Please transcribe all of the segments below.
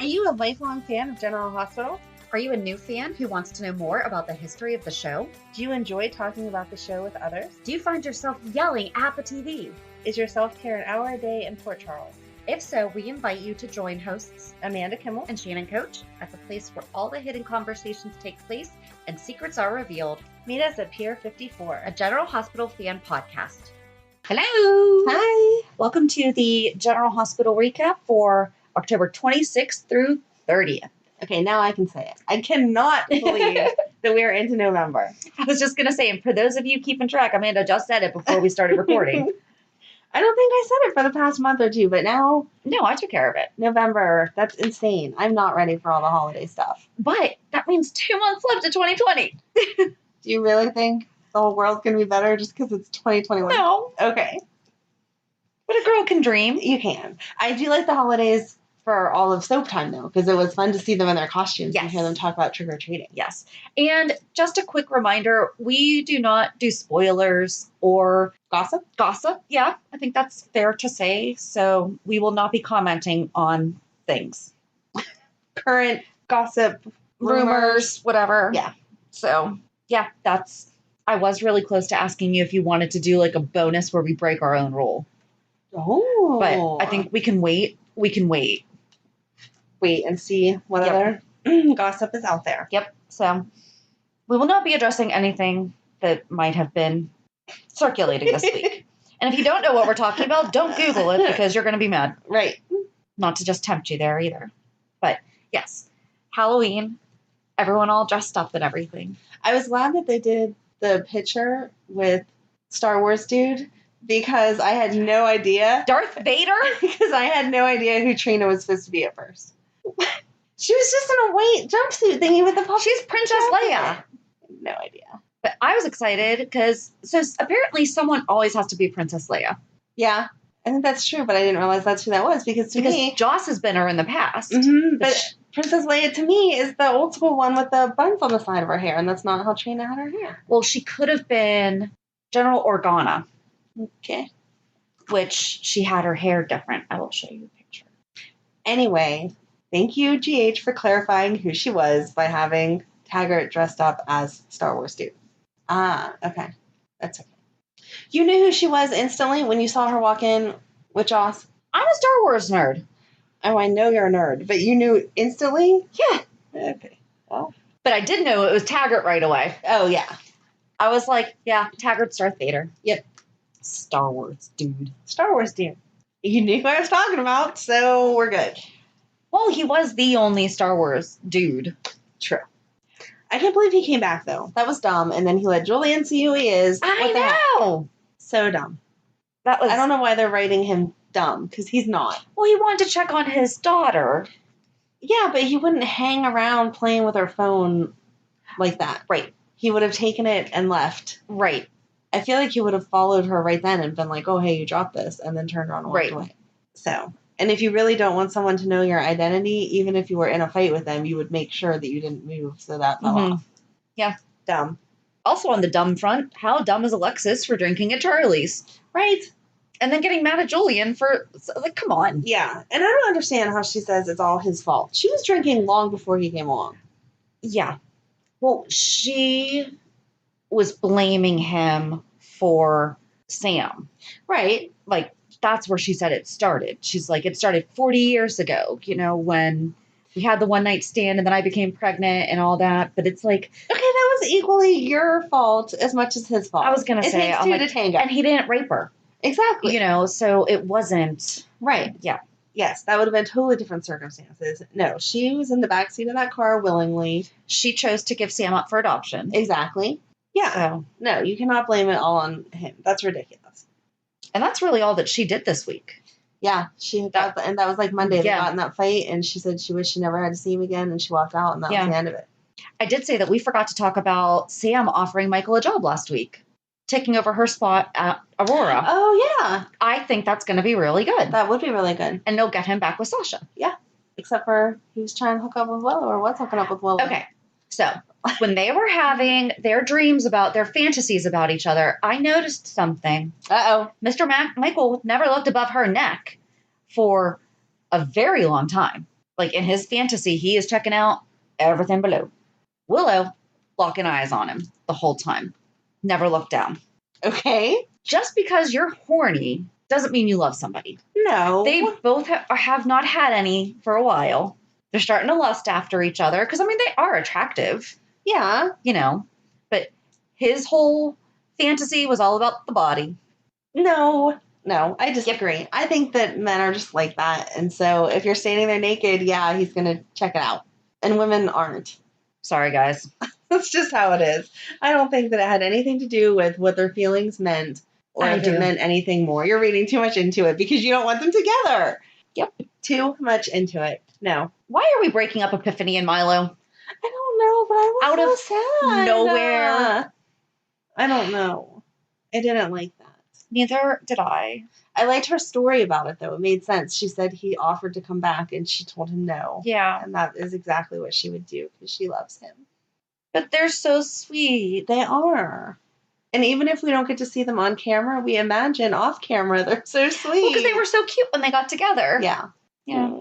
Are you a lifelong fan of General Hospital? Are you a new fan who wants to know more about the history of the show? Do you enjoy talking about the show with others? Do you find yourself yelling at the TV? Is your self-care an hour a day in Port Charles? If so, we invite you to join hosts Amanda Kimmel and Shannon Coach at the place where all the hidden conversations take place and secrets are revealed. Meet us at Pier 54, a General Hospital fan podcast. Hello. Hi. Welcome to the General Hospital recap for October 26th through 30th. Okay, now I can say it. I cannot believe that we are into November. I was just going to say, and for those of you keeping track, Amanda just said it before we started recording. I don't think I said it for the past month or two, but now... No, I took care of it. November. That's insane. I'm not ready for all the holiday stuff. But that means 2 months left to 2020. Do you really think the whole world's going to be better just because it's 2021? No. Okay. But a girl can dream. You can. I do like the holidays for all of soap time, though, because it was fun to see them in their costumes and hear them talk about trick-or-treating. Yes. And just a quick reminder, we do not do spoilers or Gossip? Gossip, yeah. I think that's fair to say. So we will not be commenting on things. Current gossip, rumors, whatever. Yeah. So, yeah, I was really close to asking you if you wanted to do like a bonus where we break our own rule. Oh. But I think we can wait. Wait and see what other gossip is out there. Yep. So we will not be addressing anything that might have been circulating this week. And if you don't know what we're talking about, don't Google it because you're going to be mad. Right. Not to just tempt you there either. But yes, Halloween, everyone all dressed up and everything. I was glad that they did the picture with Star Wars dude because I had no idea. Darth Vader? Because I had no idea who Trina was supposed to be at first. She was just in a white jumpsuit thingy with the puffy. She's Princess Leia. No idea. But I was excited because, apparently someone always has to be Princess Leia. Yeah, I think that's true, but I didn't realize that's who that was because me... Joss has been her in the past. Mm-hmm, but Princess Leia, to me, is the old school one with the buns on the side of her hair, and that's not how Trina had her hair. Well, she could have been General Organa. Okay. Which she had her hair different. I will show you a picture. Anyway, thank you, GH, for clarifying who she was by having Taggart dressed up as Star Wars dude. Ah, okay. That's okay. You knew who she was instantly when you saw her walk in with Joss? I'm a Star Wars nerd. Oh, I know you're a nerd, but you knew instantly? Yeah. Okay. Well. But I did know it was Taggart right away. Oh, yeah. I was like, yeah, Taggart's Darth Vader. Yep. Star Wars dude. Star Wars dude. You knew what I was talking about, so we're good. Well, he was the only Star Wars dude. True. I can't believe he came back, though. That was dumb. And then he let Julian see who he is. I know. So dumb. I don't know why they're writing him dumb, because he's not. Well, he wanted to check on his daughter. Yeah, but he wouldn't hang around playing with her phone like that. Right. He would have taken it and left. Right. I feel like he would have followed her right then and been like, oh, hey, you dropped this, and then turned around and walked away. So, and if you really don't want someone to know your identity, even if you were in a fight with them, you would make sure that you didn't move so that fell off. Yeah. Dumb. Also on the dumb front, how dumb is Alexis for drinking at Charlie's? Right. And then getting mad at Julian for, like, come on. Yeah. And I don't understand how she says it's all his fault. She was drinking long before he came along. Yeah. Well, she was blaming him for Sam. Right. Like, that's where she said it started. She's like, it started 40 years ago, when we had the one night stand and then I became pregnant and all that. But it's like, okay, that was equally your fault as much as his fault. I was going to say, it takes two to tango. And he didn't rape her. Exactly. So it wasn't. Right. Yeah. Yes, that would have been totally different circumstances. No, she was in the backseat of that car willingly. She chose to give Sam up for adoption. Exactly. Yeah. So, no, you cannot blame it all on him. That's ridiculous. And that's really all that she did this week. Yeah, and that was like Monday. They got in that fight, and she said she wished she never had to see him again, and she walked out, and that was the end of it. I did say that we forgot to talk about Sam offering Michael a job last week, taking over her spot at Aurora. Oh, yeah. I think that's going to be really good. That would be really good. And they'll get him back with Sasha. Yeah. Except for he was trying to hook up with Willow, or was hooking up with Willow. Okay. So when they were having their dreams about their fantasies about each other, I noticed something. Uh-oh. Mr. Michael never looked above her neck for a very long time. Like in his fantasy, he is checking out everything below. Willow locking eyes on him the whole time. Never look down. Okay. Just because you're horny doesn't mean you love somebody. No. They both have not had any for a while. They're starting to lust after each other because, I mean, they are attractive, Yeah. you know. But his whole fantasy was all about the body. No, I disagree. I think that men are just like that. And so if you're standing there naked, yeah, he's going to check it out. And women aren't. Sorry, guys. That's just how it is. I don't think that it had anything to do with what their feelings meant or if it meant anything more. You're reading too much into it because you don't want them together. Yep. Too much into it. No. Why are we breaking up Epiphany and Milo? I don't know, but I was Out so of sad. nowhere. I don't know. I didn't like that. Neither did I. I liked her story about it, though. It made sense. She said he offered to come back, and she told him no. Yeah. And that is exactly what she would do, because she loves him. But they're so sweet. They are. And even if we don't get to see them on camera, we imagine off camera they're so sweet. Because they were so cute when they got together. Yeah. Yeah.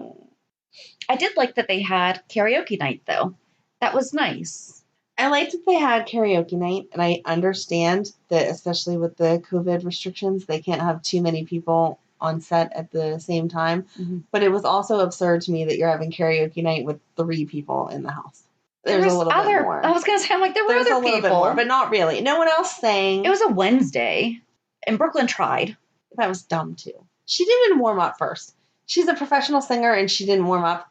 I did like that they had karaoke night, though. That was nice. I liked that they had karaoke night, and I understand that, especially with the COVID restrictions, they can't have too many people on set at the same time. Mm-hmm. But it was also absurd to me that you're having karaoke night with 3 people in the house. There's a little bit more. I was going to say, I'm like, there were There's other a little people. bit more, but not really. No one else sang. It was a Wednesday, and Brooklyn tried. That was dumb, too. She didn't warm up first. She's a professional singer, and she didn't warm up.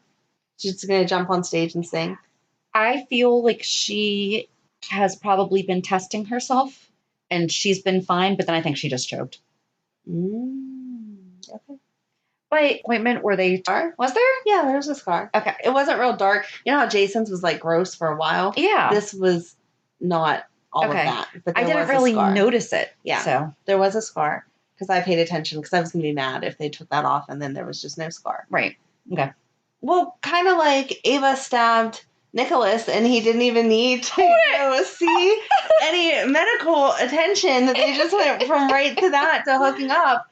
She's just going to jump on stage and sing. I feel like she has probably been testing herself, and she's been fine, but then I think she just choked. Okay. By appointment, were they... Was there? Yeah, there was a scar. Okay. It wasn't real dark. You know how Jason's was, like, gross for a while? Yeah. This was not all of that. But I didn't really notice it. Yeah. So there was a scar, because I paid attention, because I was going to be mad if they took that off, and then there was just no scar. Right. Okay. Well, kind of like Ava stabbed Nicholas, and he didn't even need to go see any medical attention. They just went from right to that to hooking up.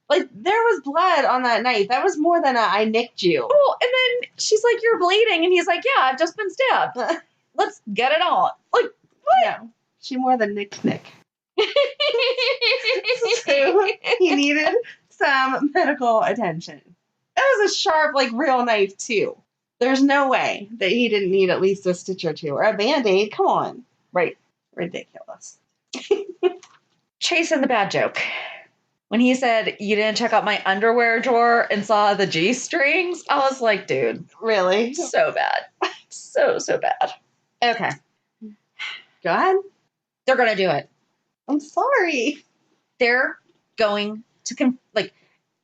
Like, there was blood on that knife. That was more than I nicked you. Oh, and then she's like, "You're bleeding," and he's like, "Yeah, I've just been stabbed. Let's get it on." Like, what? No, she more than nicked Nick. So he needed some medical attention. That was a sharp, like, real knife, too. There's no way that he didn't need at least a stitch or two or a Band-Aid. Come on. Right. Ridiculous. Chasing the bad joke. When he said, "You didn't check out my underwear drawer and saw the G-strings," I was like, dude. Really? So bad. So bad. Okay. Go ahead. They're going to do it. I'm sorry. They're going to,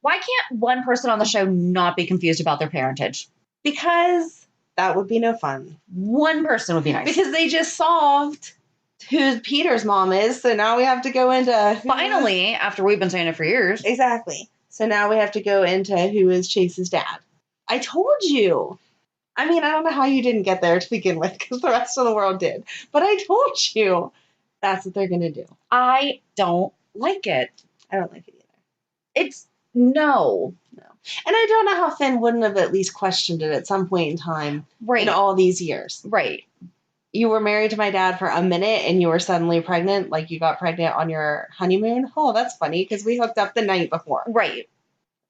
why can't one person on the show not be confused about their parentage? Because that would be no fun. One person would be nice. Because they just solved who Peter's mom is, so now we have to go into... Finally, after we've been saying it for years. Exactly. So now we have to go into who is Chase's dad. I told you. I mean, I don't know how you didn't get there to begin with, because the rest of the world did. But I told you that's what they're going to do. I don't like it. I don't like it either. It's... No. And I don't know how Finn wouldn't have at least questioned it at some point in time in all these years. Right. You were married to my dad for a minute and you were suddenly pregnant, like you got pregnant on your honeymoon. Oh, that's funny because we hooked up the night before. Right.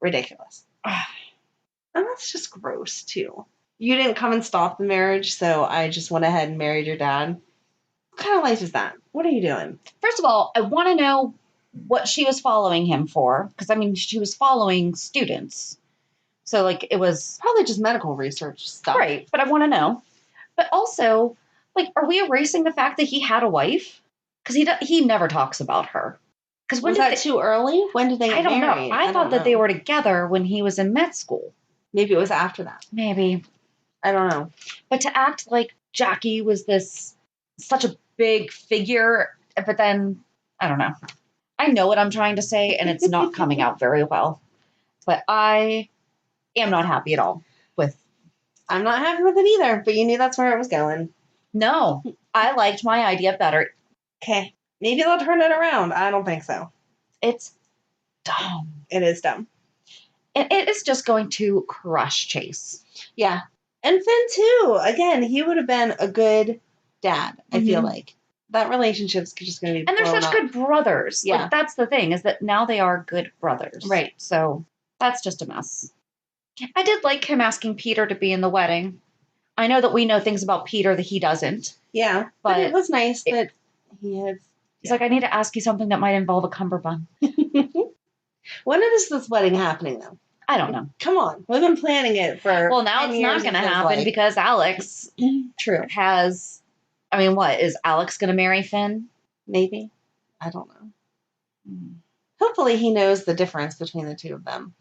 Ridiculous. And that's just gross, too. You didn't come and stop the marriage, so I just went ahead and married your dad. What kind of life is that? What are you doing? First of all, I want to know what she was following him for. Because, I mean, she was following students. So, like, it was... Probably just medical research stuff. Right. But I want to know. But also, like, are we erasing the fact that he had a wife? Because he never talks about her. Because was that too early? When did they get married? I don't know. I thought that they were together when he was in med school. Maybe it was after that. Maybe. I don't know. But to act like Jackie was such a big figure, but then, I don't know. I know what I'm trying to say, and it's not coming out very well. But I am not happy at all with... I'm not happy with it either, but you knew that's where it was going. No. I liked my idea better. Okay. Maybe they'll turn it around. I don't think so. It's dumb. It is dumb. And it is just going to crush Chase. Yeah. And Finn, too. Again, he would have been a good dad, I feel like. That relationship's just going to be And they're blown such up. good brothers. Yeah. Like, that's the thing, is that now they are good brothers. Right. So that's just a mess. I did like him asking Peter to be in the wedding. I know that we know things about Peter that he doesn't. Yeah. But it was nice that he had... He's like, I need to ask you something that might involve a cummerbund. When is this wedding happening, though? I don't know. Come on. We've been planning it for... Well, now it's not going to happen because Alex True. has... I mean, what? Is Alex going to marry Finn? Maybe. I don't know. Hopefully he knows the difference between the two of them.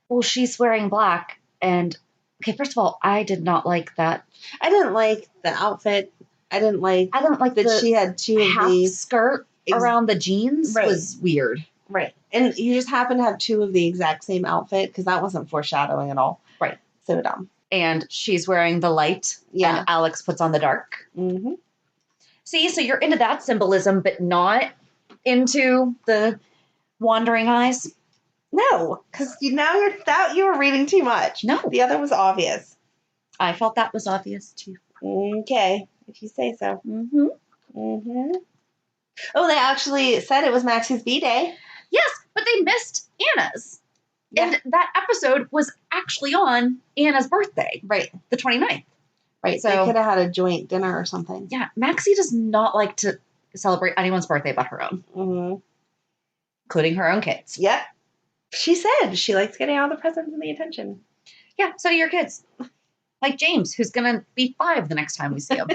Well, she's wearing black. And, okay, first of all, I did not like that. I didn't like the outfit. I didn't like that she had two of half these skirt around the jeans. Right. Was weird. Right. And you just happen to have two of the exact same outfit because that wasn't foreshadowing at all. Right. So dumb. And she's wearing the light. Yeah. And Alex puts on the dark. Mm-hmm. See, so you're into that symbolism, but not into the wandering eyes? No, because you were reading too much. No. The other was obvious. I felt that was obvious too. Okay, if you say so. Mm-hmm. Mm-hmm. Oh, they actually said it was Maxie's B-Day. Yes, but they missed Anna's. Yeah. And that episode was actually on Anna's birthday. Right. The 29th. Right, so they could have had a joint dinner or something. Yeah, Maxie does not like to celebrate anyone's birthday but her own. Mm-hmm. Including her own kids. Yep. She said she likes getting all the presents and the attention. Yeah, so do your kids. Like James, who's going to be 5 the next time we see him.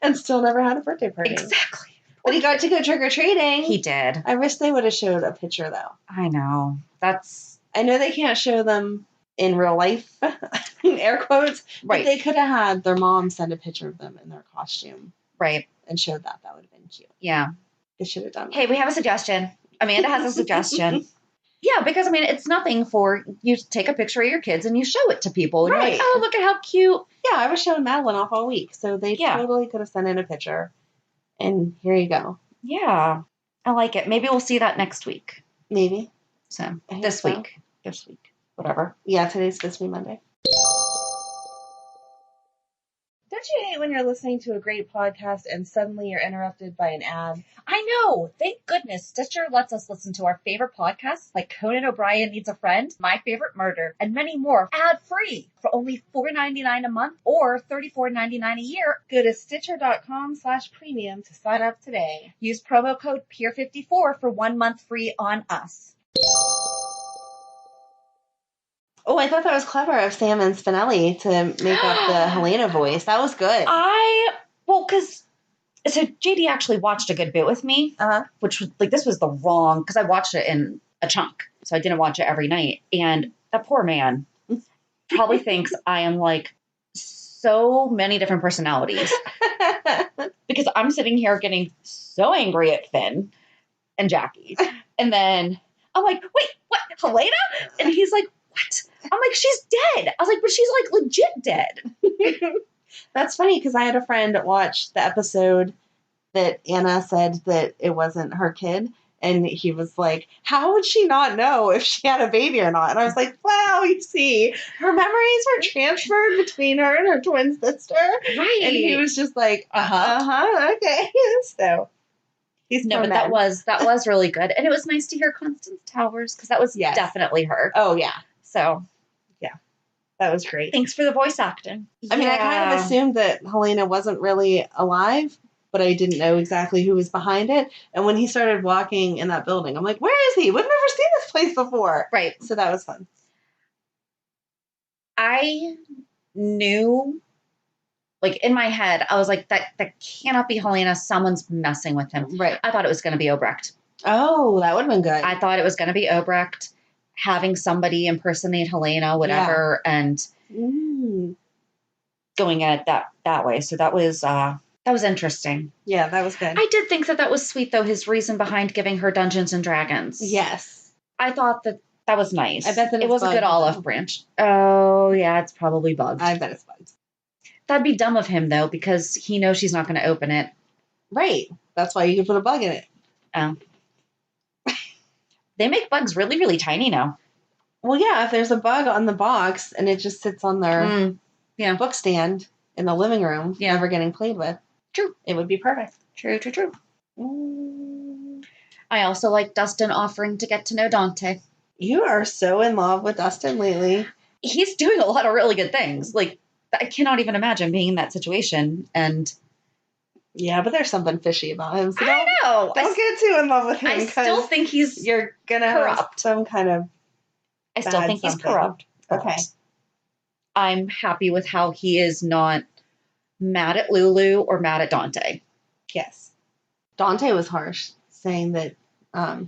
And still never had a birthday party. Exactly. But he got to go trick-or-treating. He did. I wish they would have showed a picture, though. I know. I know they can't show them in real life, air quotes, right. But they could have had their mom send a picture of them in their costume. Right. And showed that. That would have been cute. Yeah. They should have done that. Hey, we have a suggestion. Amanda has a suggestion. Yeah, because, I mean, it's nothing for you to take a picture of your kids and you show it to people. And right. You're like, oh, look at how cute. Yeah, I was showing Madeline off all week. So they totally could have sent in a picture. And here you go. Yeah. I like it. Maybe we'll see that next week. Maybe. So, this week. Whatever. Yeah, today's supposed to be Monday. Don't you hate when you're listening to a great podcast and suddenly you're interrupted by an ad? I know. Thank goodness Stitcher lets us listen to our favorite podcasts like Conan O'Brien Needs a Friend, My Favorite Murder, and many more ad-free for only $4.99 a month or $34.99 a year. Go to Stitcher.com/premium to sign up today. Use promo code PEER54 for 1 month free on us. Oh, I thought that was clever of Sam and Spinelli to make up the Helena voice. That was good. So JD actually watched a good bit with me, which was like, this was the wrong, because I watched it in a chunk, so I didn't watch it every night. And that poor man probably thinks I am like so many different personalities because I'm sitting here getting so angry at Finn and Jackie. And then I'm like, wait, what, Helena? And he's like, what? I'm like, she's dead. I was like, but she's like legit dead. That's funny because I had a friend watch the episode that Anna said that it wasn't her kid. And he was like, how would she not know if she had a baby or not? And I was like, wow, you see, her memories were transferred between her and her twin sister. Right. And he was just like, okay. So he's no, but that was really good. And it was nice to hear Constance Towers because that was definitely her. Oh, yeah. So, yeah, that was great. Thanks for the voice acting. I mean, I kind of assumed that Helena wasn't really alive, but I didn't know exactly who was behind it. And when he started walking in that building, I'm like, where is he? We've never seen this place before. Right. So that was fun. I knew, like, in my head, I was like, that cannot be Helena. Someone's messing with him. Right. I thought it was going to be Obrecht. Oh, that would have been good. I thought it was going to be Obrecht having somebody impersonate Helena, whatever, and going at it that way. So that was interesting. Yeah, that was good. I did think that was sweet, though, his reason behind giving her Dungeons and Dragons. Yes. I thought that was nice. I bet that it was a good olive branch. Oh, yeah, it's probably bugged. I bet it's bugged. That'd be dumb of him, though, because he knows she's not going to open it. Right. That's why you could put a bug in it. Oh. They make bugs really, really tiny now. Well, yeah, if there's a bug on the box and it just sits on their Yeah. book stand in the living room, Yeah. never getting played with, True. it would be perfect. True. I also like Dustin offering to get to know Dante. You are so in love with Dustin lately. He's doing a lot of really good things. Like, I cannot even imagine being in that situation. And yeah, but there's something fishy about him. So I know. Don't get too in love with him. I still think he's you're gonna corrupt. have some kind of. I still think he's corrupt. Okay. I'm happy with how he is not mad at Lulu or mad at Dante. Yes. Dante was harsh, saying that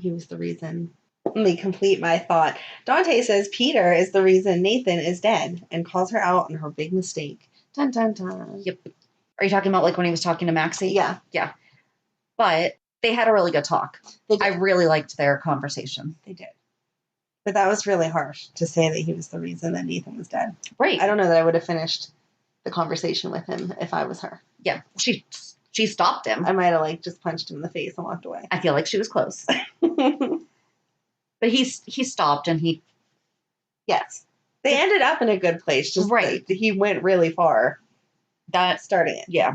he was the reason. Let me complete my thought. Dante says Peter is the reason Nathan is dead and calls her out on her big mistake. Dun, dun, dun. Yep. Are you talking about like when he was talking to Maxie? Yeah. Yeah. But they had a really good talk. I really liked their conversation. They did. But that was really harsh to say that he was the reason that Nathan was dead. Right. I don't know that I would have finished the conversation with him if I was her. Yeah. She stopped him. I might have like just punched him in the face and walked away. I feel like she was close. But he stopped and he... Yes. They ended up in a good place. Just right. He went really far. That starting it. Yeah.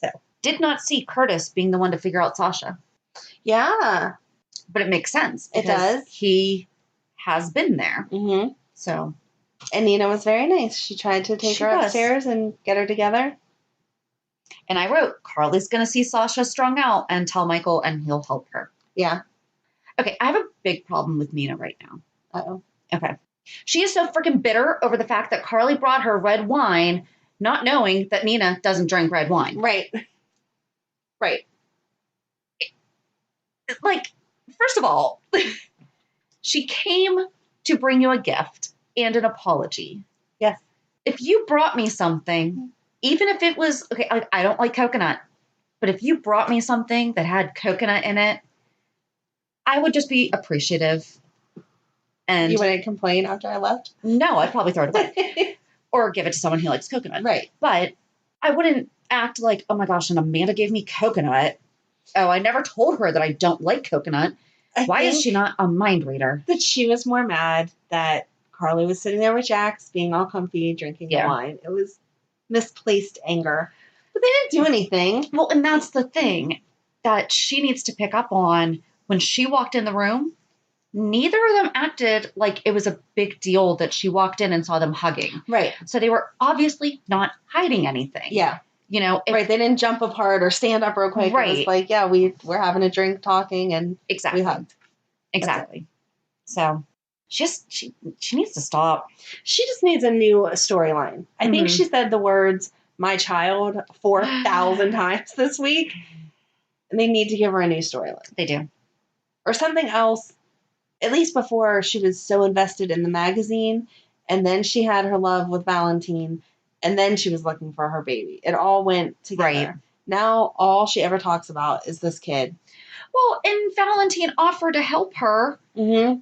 So. Did not see Curtis being the one to figure out Sasha. Yeah. But it makes sense. It does. He has been there. Mm-hmm. So. And Nina was very nice. She tried to take her upstairs and get her together. And I wrote, Carly's going to see Sasha strung out and tell Michael and he'll help her. Yeah. Okay, I have a big problem with Nina right now. Uh-oh. Okay. She is so freaking bitter over the fact that Carly brought her red wine, not knowing that Nina doesn't drink red wine. Right. Right. Like, first of all, she came to bring you a gift and an apology. Yes. If you brought me something, even if it was, okay, I don't like coconut, but if you brought me something that had coconut in it, I would just be appreciative. And you wouldn't complain after I left? No, I'd probably throw it away. Or give it to someone who likes coconut. Right. But I wouldn't act like, oh my gosh, and Amanda gave me coconut. Oh, I never told her that I don't like coconut. Why is she not a mind reader? That she was more mad that Carly was sitting there with Jax, being all comfy, drinking the wine. It was misplaced anger. But they didn't do anything. Well, and that's the thing that she needs to pick up on. When she walked in the room, neither of them acted like it was a big deal that she walked in and saw them hugging. Right. So they were obviously not hiding anything. Yeah. You know, right. They didn't jump apart or stand up real quick. Right. It was like, yeah, we're having a drink, talking, and exactly. we hugged. Exactly. So she needs to stop. She just needs a new storyline. I think she said the words "my child" 4,000 times this week, and they need to give her a new storyline. They do. Or something else. At least before, she was so invested in the magazine, and then she had her love with Valentine, and then she was looking for her baby. It all went together. Right. Now, all she ever talks about is this kid. Well, and Valentine offered to help her. Mm-hmm.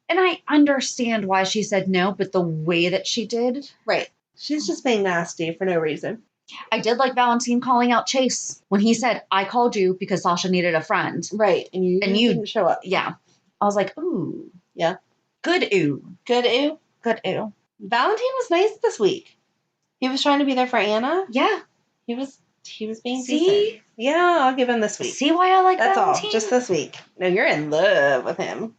And I understand why she said no, but the way that she did. Right. She's just being nasty for no reason. I did like Valentine calling out Chase when he said, I called you because Sasha needed a friend. Right. And you didn't show up. Yeah. I was like, ooh. Yeah. Good ooh. Good ooh. Good ooh. Valentine was nice this week. He was trying to be there for Anna. Yeah. He was being decent. Yeah, I'll give him this week. See why I like That's Valentine? all. Just this week. No, you're in love with him.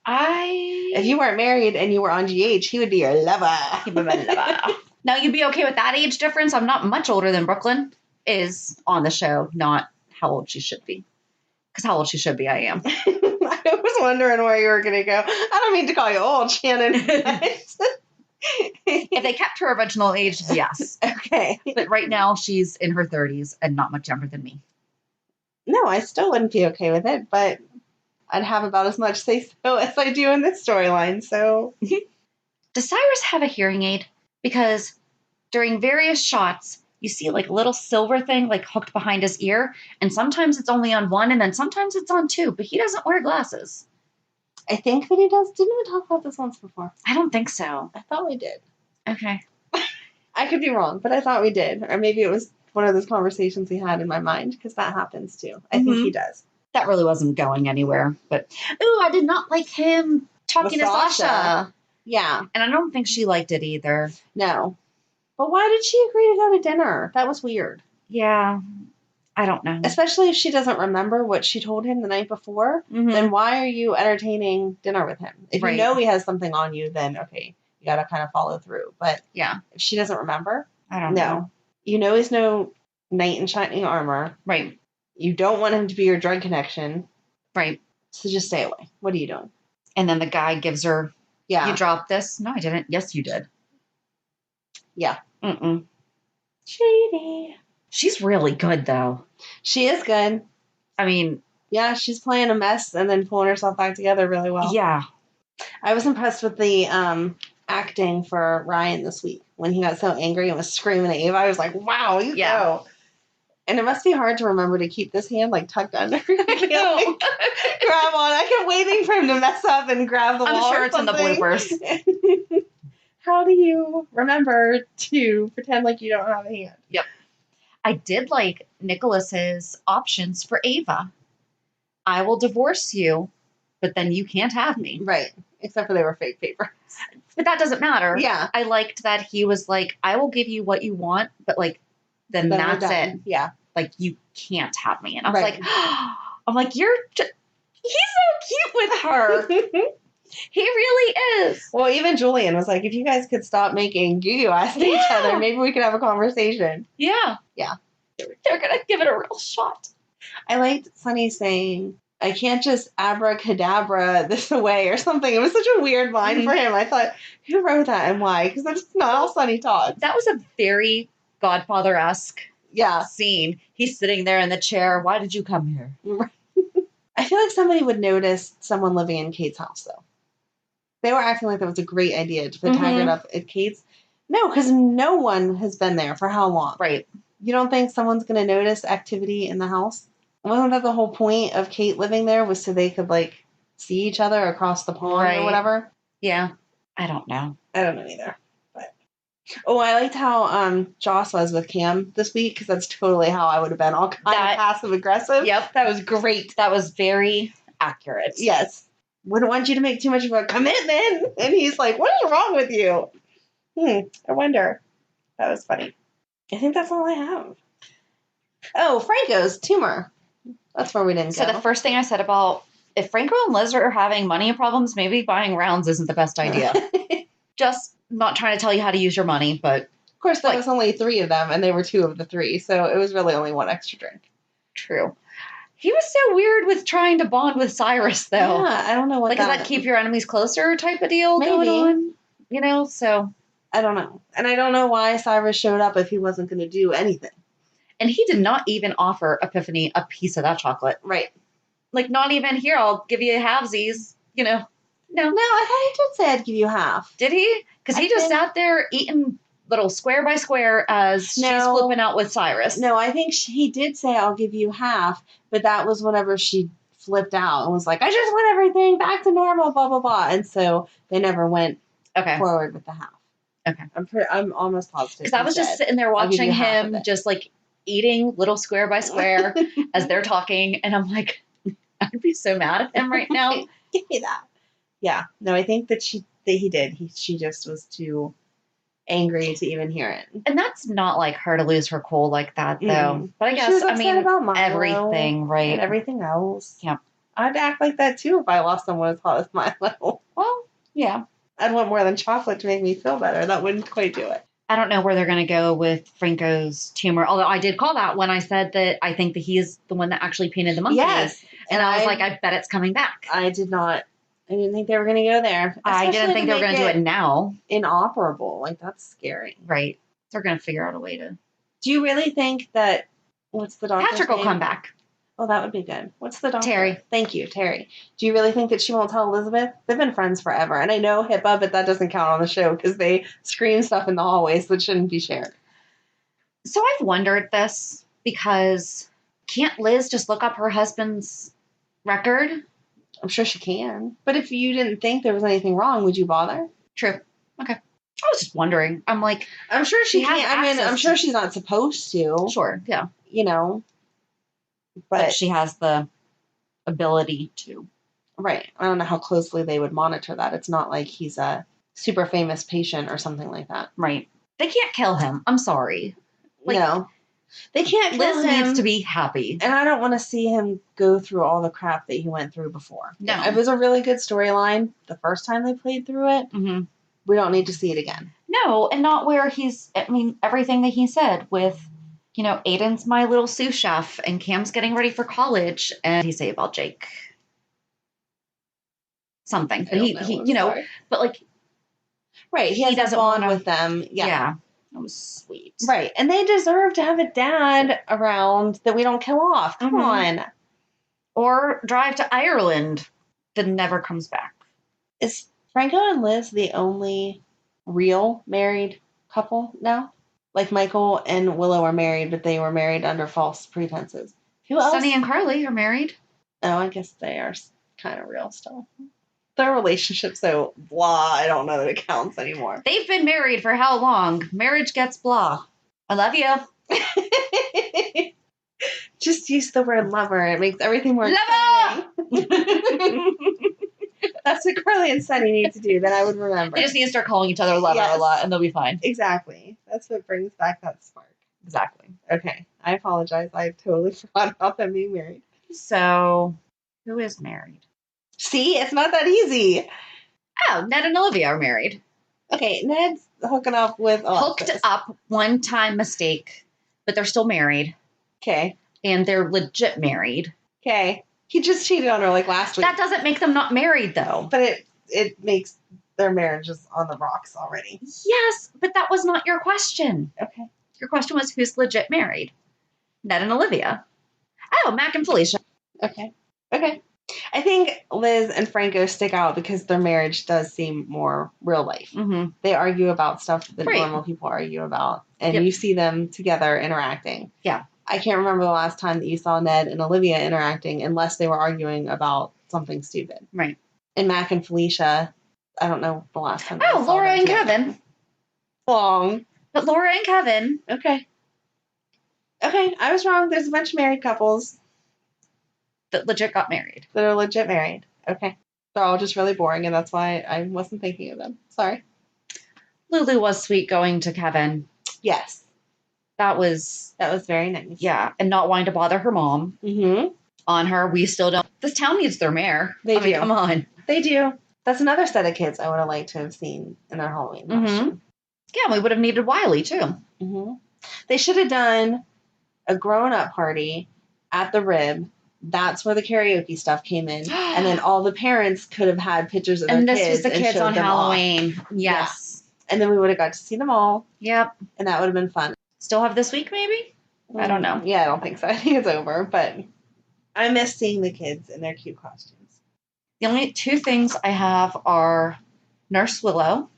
If you weren't married and you were on GH, he would be your lover. He'd be my lover. Now, you'd be okay with that age difference? I'm not much older than Brooklyn is on the show, not how old she should be. Because how old she should be, I am. I was wondering where you were going to go. I don't mean to call you old, Shannon. If they kept her original age, yes. Okay. But right now, she's in her 30s and not much younger than me. No, I still wouldn't be okay with it, but I'd have about as much say-so as I do in this storyline, so. Does Cyrus have a hearing aid? Because during various shots, you see like a little silver thing like hooked behind his ear, and sometimes it's only on one, and then sometimes it's on two, but he doesn't wear glasses. I think that he does. Didn't we talk about this once before? I don't think so. I thought we did. Okay. I could be wrong, but I thought we did. Or maybe it was one of those conversations we had in my mind, because that happens too. I think he does. That really wasn't going anywhere, but ooh, I did not like him talking to Sasha. Yeah. And I don't think she liked it either. No. But why did she agree to go to dinner? That was weird. Yeah. I don't know. Especially if she doesn't remember what she told him the night before, then why are you entertaining dinner with him? If you know he has something on you, then okay, you got to kind of follow through. But yeah, if she doesn't remember, I don't know. You know he's no knight in shining armor. Right. You don't want him to be your drug connection. Right. So just stay away. What are you doing? And then the guy gives her, yeah. You dropped this? No, I didn't. Yes, you did. Yeah. Shady. She's really good, though. She is good. I mean... Yeah, she's playing a mess and then pulling herself back together really well. Yeah. I was impressed with the acting for Ryan this week. When he got so angry and was screaming at Ava, I was like, wow, you go. And it must be hard to remember to keep this hand, like, tucked under. Grab on. I kept waiting for him to mess up and grab the wall. I'm sure it's in the bloopers. How do you remember to pretend like you don't have a hand? Yep. I did like Nicholas's options for Ava. I will divorce you, but then you can't have me. Right. Except for they were fake papers. But that doesn't matter. Yeah. I liked that he was like, I will give you what you want, but like, then that's it. Yeah. Like, you can't have me. And I was like, he's so cute with her. He really is. Well, even Julian was like, if you guys could stop making goo-goo-eyes at each other, maybe we could have a conversation. Yeah. Yeah. They're going to give it a real shot. I liked Sunny saying, I can't just abracadabra this away or something. It was such a weird line for him. I thought, who wrote that and why? Because that's not how Sunny talks. That was a very Godfather-esque scene. He's sitting there in the chair. Why did you come here? I feel like somebody would notice someone living in Kate's house, though. They were acting like that was a great idea to put Taggart up at Kate's. No, because no one has been there for how long? Right. You don't think someone's going to notice activity in the house? Wasn't that the whole point of Kate living there, was so they could, like, see each other across the pond or whatever? Yeah. I don't know. I don't know either. But I liked how Joss was with Cam this week, because that's totally how I would have been, all kind of passive-aggressive. Yep. That was great. That was very accurate. Yes. Wouldn't want you to make too much of a commitment. And he's like, what is wrong with you? I wonder. That was funny. I think that's all I have. Oh, Franco's tumor. That's where we didn't go. So the first thing I said about, if Franco and Liz are having money problems, maybe buying rounds isn't the best idea. Just not trying to tell you how to use your money, but... Of course, there was only 3 of them, and they were 2 of the 3, so it was really only 1 extra drink. True. He was so weird with trying to bond with Cyrus, though. Yeah, I don't know what does that keep your enemies closer type of deal going on? You know, so... I don't know. And I don't know why Cyrus showed up if he wasn't going to do anything. And he did not even offer Epiphany a piece of that chocolate. Right. Like, not even, here, I'll give you halvesies, you know. No, I thought he did say I'd give you half. Did he? Because he just sat there eating little square by square as she's flipping out with Cyrus. No, I think he did say I'll give you half, but that was whenever she flipped out and was like, I just want everything back to normal, blah, blah, blah. And so they never went forward with the half. Okay. I'm almost positive. Because I was just sitting there watching him just like eating little square by square as they're talking. And I'm like, I'd be so mad at him right now. Give me that. Yeah. No, I think that he did. She just was too angry to even hear it. And that's not like her to lose her cool like that, though. But I guess, about everything, right? And everything else. Yeah. I'd act like that too if I lost someone as hot as Milo. Well, yeah. I'd want more than chocolate to make me feel better. That wouldn't quite do it. I don't know where they're going to go with Franco's tumor. Although I did call that when I said that I think that he is the one that actually painted the monkey. Yes. And I was like, I bet it's coming back. I didn't think they were going to go there. I didn't think they were going to do it now. Inoperable. Like, that's scary. Right. They're going to figure out a way to. Do you really think that, what's the doctor's Patrick will come back. Oh, that would be good. What's the doctor? Terry. Thank you, Terry. Do you really think that she won't tell Elizabeth? They've been friends forever. And I know HIPAA, but that doesn't count on the show because they scream stuff in the hallways that shouldn't be shared. So I've wondered this because can't Liz just look up her husband's record? I'm sure she can. But if you didn't think there was anything wrong, would you bother? True. Okay. I was just wondering. I'm like, I'm sure she can. I mean, I'm sure she's not supposed to. Sure. Yeah. You know. But she has the ability to. Right. I don't know how closely they would monitor that. It's not like he's a super famous patient or something like that. Right. They can't kill him. I'm sorry. Like, no. They can't kill Liz him. needs to be happy. And I don't want to see him go through all the crap that he went through before. No. It was a really good storyline the first time they played through it. Mm-hmm. We don't need to see it again. No, and not where everything that he said with, Aiden's my little sous chef and Cam's getting ready for college and he say about Jake. Something. But but like. Right. He has a bond with them. Yeah. That was sweet. Right. And they deserve to have a dad around that we don't kill off. Come on. Or drive to Ireland that never comes back. Is Franco and Liz the only real married couple now? Like Michael and Willow are married, but they were married under false pretenses. Who else? Sonny and Carly are married. Oh, I guess they are kind of real still. Their relationship's so blah, I don't know that it counts anymore. They've been married for how long? Marriage gets blah. I love you. Just use the word lover. It makes everything more lover! That's what Carly and Sonny need to do. Then I would remember. They just need to start calling each other lover a lot, and they'll be fine. Exactly. That's what brings back that spark. Exactly. Okay. I apologize. I totally forgot about them being married. So, who is married? See? It's not that easy. Oh, Ned and Olivia are married. Okay. Ned's hooking up with Alexis. Hooked up, one-time mistake, but they're still married. Okay. And they're legit married. Okay. He just cheated on her like last week. That doesn't make them not married, though. But it makes their marriages on the rocks already. Yes, but that was not your question. Okay. Your question was who's legit married? Ned and Olivia. Oh, Mac and Felicia. Okay. I think Liz and Franco stick out because their marriage does seem more real life. Mm-hmm. They argue about stuff that normal people argue about. And you see them together interacting. Yeah. I can't remember the last time that you saw Ned and Olivia interacting unless they were arguing about something stupid. Right. And Mac and Felicia, I don't know the last time. Oh, Laura and Kevin. Long. But Laura and Kevin. Okay, I was wrong. There's a bunch of married couples That legit got married. that are legit married. Okay. They're all just really boring, and that's why I wasn't thinking of them. Sorry. Lulu was sweet going to Kevin. Yes. That was very nice. Yeah, and not wanting to bother her mom. Mm-hmm. On her. We still don't. This town needs their mayor. They do. Come on. They do. That's another set of kids I would have liked to have seen in their Halloween costume. Yeah, we would have needed Wiley, too. Mm-hmm. They should have done a grown-up party at the Rib. That's where the karaoke stuff came in. And then all the parents could have had pictures of their kids. And this was the kids on Halloween. Off. Yes. Yeah. And then we would have got to see them all. Yep. And that would have been fun. Still have this week, maybe? I don't know. Yeah, I don't think so. I think it's over. But I miss seeing the kids in their cute costumes. The only two things I have are Nurse Willow.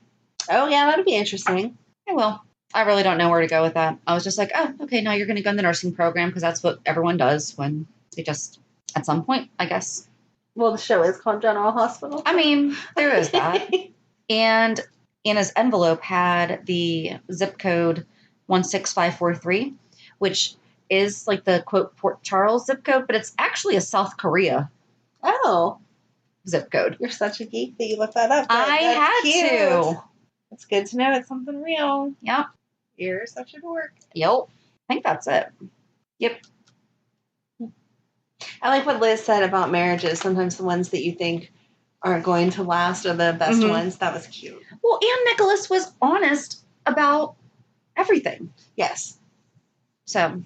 Oh, yeah, that'll be interesting. I will. I really don't know where to go with that. I was just like, oh, okay, now you're going to go in the nursing program because that's what everyone does when they just, at some point, I guess. Well, the show is called General Hospital. I mean, there is that. And Anna's envelope had the zip code 16543, which is like the, quote, Port Charles zip code, but it's actually a South Korea zip code. You're such a geek that you looked that up. I had to. It's good to know it's something real. Yep. You're such a dork. Yep. I think that's it. Yep. I like what Liz said about marriages. Sometimes the ones that you think aren't going to last are the best ones. That was cute. Well, and Nicholas was honest about everything. Yes. So.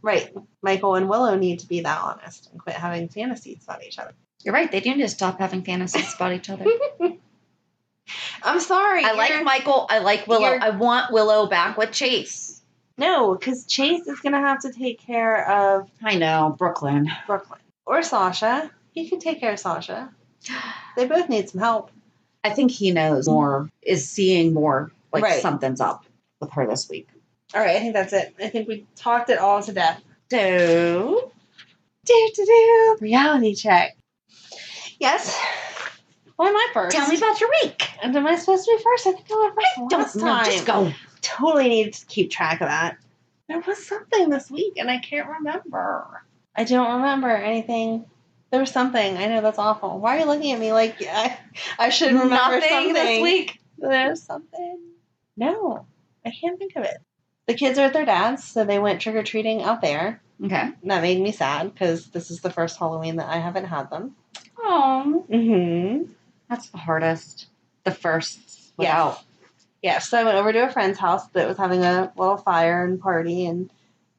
Right. Michael and Willow need to be that honest and quit having fantasies about each other. You're right. They do need to stop having fantasies about each other. I'm sorry. I like Michael. I like Willow. I want Willow back with Chase. No, because Chase is going to have to take care of... I know. Brooklyn. Or Sasha. He can take care of Sasha. They both need some help. I think he knows more, is seeing more, like something's up with her this week. All right, I think that's it. I think we talked it all to death. So... Reality check. Yes. Why am I first? Tell me about your week. And am I supposed to be first? I think I went first last time. Just go. Totally need to keep track of that. There was something this week, and I can't remember. I don't remember anything There was something. I know that's awful. Why are you looking at me like I should remember Nothing something this week. There's something. No, I can't think of it. The kids are at their dad's, so they went trick or treating out there. Okay. And that made me sad because this is the first Halloween that I haven't had them. Oh. Mm-hmm. That's the hardest. The firsts without. Yeah, so I went over to a friend's house that was having a little fire and party, and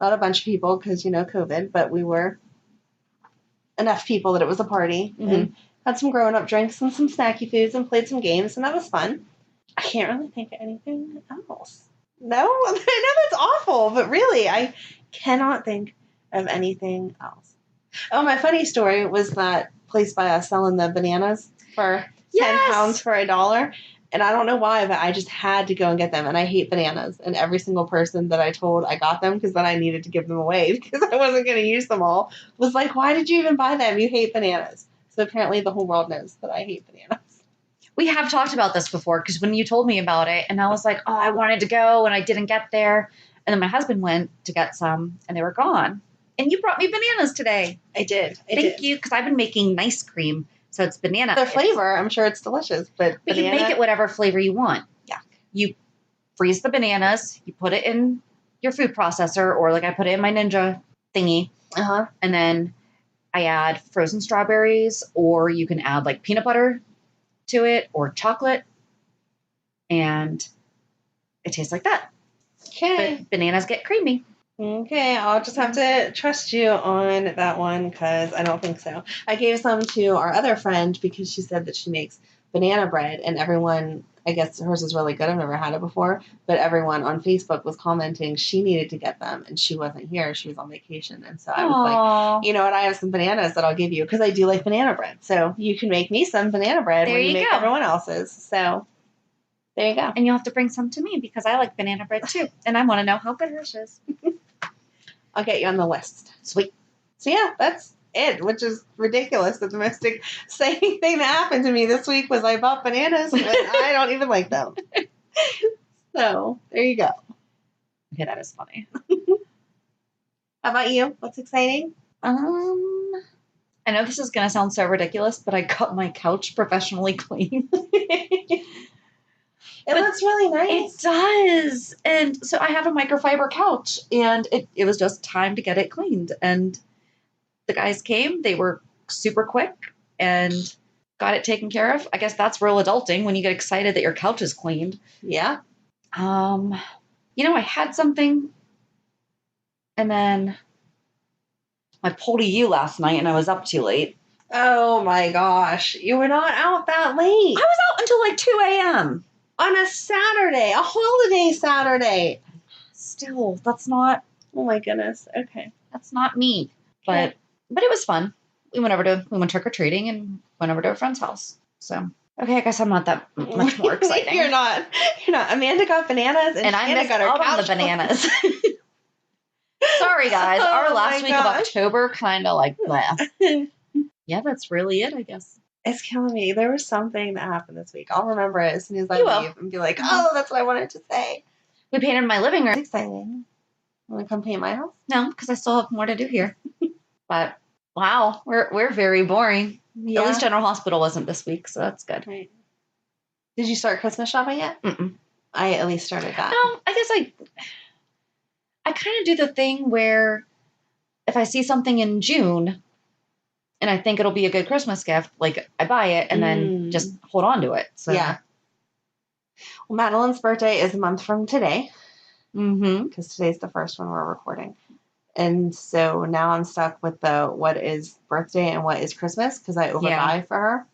not a bunch of people because, COVID, but we were enough people that it was a party, and had some grown-up drinks and some snacky foods and played some games, and that was fun. I can't really think of anything else. No? I know that's awful, but really, I cannot think of anything else. Oh, my funny story was that place by us selling the bananas for 10 pounds for $1. And I don't know why, but I just had to go and get them. And I hate bananas. And every single person that I told I got them because then I needed to give them away because I wasn't going to use them all was like, why did you even buy them? You hate bananas. So apparently the whole world knows that I hate bananas. We have talked about this before because when you told me about it and I was like, oh, I wanted to go and I didn't get there. And then my husband went to get some and they were gone. And you brought me bananas today. I did. Thank you, because I've been making nice cream. So it's banana. The flavor, I'm sure it's delicious, but you make it whatever flavor you want. Yeah. You freeze the bananas, you put it in your food processor, or like I put it in my Ninja thingy. Uh-huh. And then I add frozen strawberries, or you can add like peanut butter to it or chocolate. And it tastes like that. Okay. But bananas get creamy. Okay, I'll just have to trust you on that one because I don't think so. I gave some to our other friend because she said that she makes banana bread, and everyone, I guess hers is really good. I've never had it before, but everyone on Facebook was commenting she needed to get them, and she wasn't here. She was on vacation, and so I was like, you know what, I have some bananas that I'll give you because I do like banana bread. So you can make me some banana bread when you make everyone else's. So there you go. And you'll have to bring some to me because I like banana bread too, and I want to know how good hers is. I'll get you on the list. Sweet. So yeah, that's it, which is ridiculous. The most exciting thing that happened to me this week was I bought bananas, but I don't even like them. So there you go. Okay, that is funny. How about you? What's exciting? I know this is going to sound so ridiculous, but I got my couch professionally cleaned. It looks really nice. It does. And so I have a microfiber couch, and it was just time to get it cleaned. And the guys came. They were super quick and got it taken care of. I guess that's real adulting when you get excited that your couch is cleaned. Yeah. I had something, and then I pulled a U last night, and I was up too late. Oh, my gosh. You were not out that late. I was out until like 2 a.m. On a Saturday, a holiday Saturday. Still, that's not. Oh my goodness. Okay. That's not me. But it was fun. We went trick or treating and went over to a friend's house. So okay, I guess I'm not that much more exciting. You're not. Amanda got bananas and I Shannon missed got her out couch on the bananas. Sorry guys, our last week of October kind of like bleh. Yeah, that's really it, I guess. It's killing me. There was something that happened this week. I'll remember it as soon as I leave and be like, oh, that's what I wanted to say. We painted my living room. It's exciting. Want to come paint my house? No, because I still have more to do here. But wow, we're very boring. Yeah. At least General Hospital wasn't this week, so that's good. Right. Did you start Christmas shopping yet? Mm-mm. I at least started that. I guess I kind of do the thing where if I see something in June and I think it'll be a good Christmas gift, like I buy it and then just hold on to it. So yeah. Well, Madeline's birthday is a month from today. Mm-hmm. Because today's the first one we're recording. And so now I'm stuck with what is birthday and what is Christmas because I overbuy for her.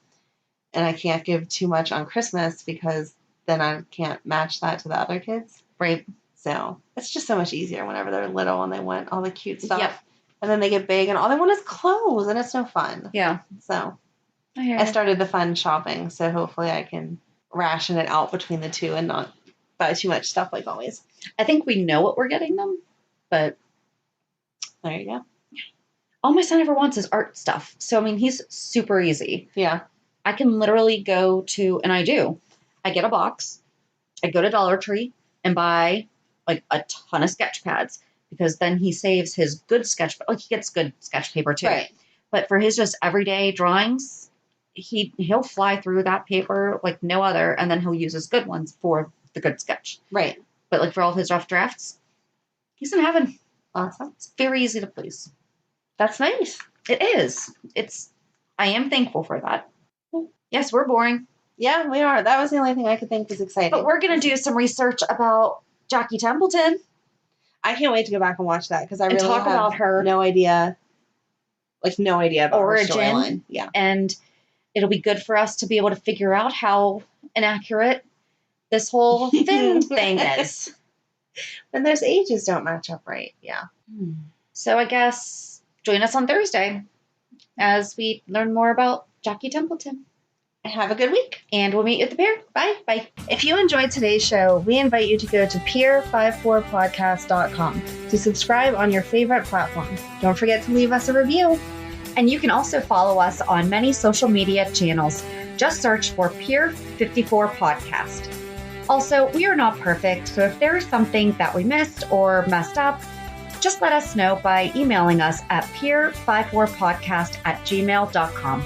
And I can't give too much on Christmas because then I can't match that to the other kids. Right. So it's just so much easier whenever they're little and they want all the cute stuff. Yep. And then they get big and all they want is clothes and it's no fun. Yeah. So I started the fun shopping. So hopefully I can ration it out between the two and not buy too much stuff like always. I think we know what we're getting them, but there you go. All my son ever wants is art stuff. So, I mean, he's super easy. Yeah. I can literally go to, and I do, I get a box, I go to Dollar Tree and buy like a ton of sketch pads because then he saves his good sketch, like he gets good sketch paper too. Right. But for his just everyday drawings, he'll fly through that paper like no other, and then he'll use his good ones for the good sketch. Right. But like for all of his rough drafts, he's in heaven. Awesome. It's very easy to please. That's nice. It is. I am thankful for that. Yes, we're boring. Yeah, we are. That was the only thing I could think was exciting. But we're going to do some research about Jackie Templeton. I can't wait to go back and watch that because I really talk have about her no idea. Like, no idea about origin. her storyline. Yeah. And it'll be good for us to be able to figure out how inaccurate this whole thing is. When those ages don't match up right. Yeah. So I guess join us on Thursday as we learn more about Jackie Templeton. Have a good week. And we'll meet you at the pier. Bye. Bye. If you enjoyed today's show, we invite you to go to peer54podcast.com to subscribe on your favorite platform. Don't forget to leave us a review. And you can also follow us on many social media channels. Just search for Peer54 Podcast. Also, we are not perfect, so if there is something that we missed or messed up, just let us know by emailing us at peer54podcast@gmail.com.